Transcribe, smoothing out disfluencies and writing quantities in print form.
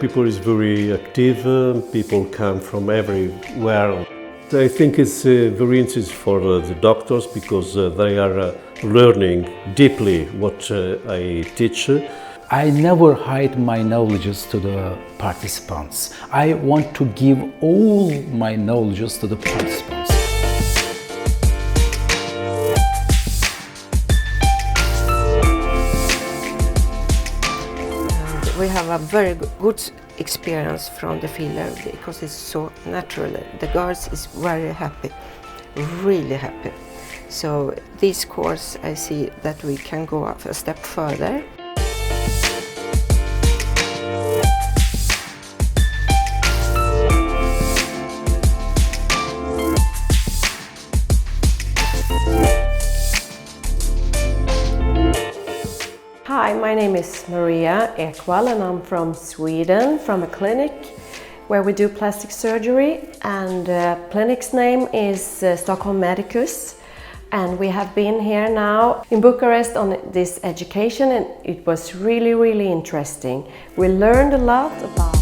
people is very active, people come from everywhere. I think it's very interesting for the doctors because they are learning deeply what I teach. I never hide my knowledges to the participants. I want to give all my knowledges to the participants. We have a very good experience from the filler because it's so natural. The girls is very happy, really happy. So this course I see that we can go up a step further. Hi, my name is Maria Ekvall and I'm from Sweden, from a clinic where we do plastic surgery, and clinic's name is Stockholm Medicus, and we have been here now in Bucharest on this education, and it was really interesting. We learned a lot about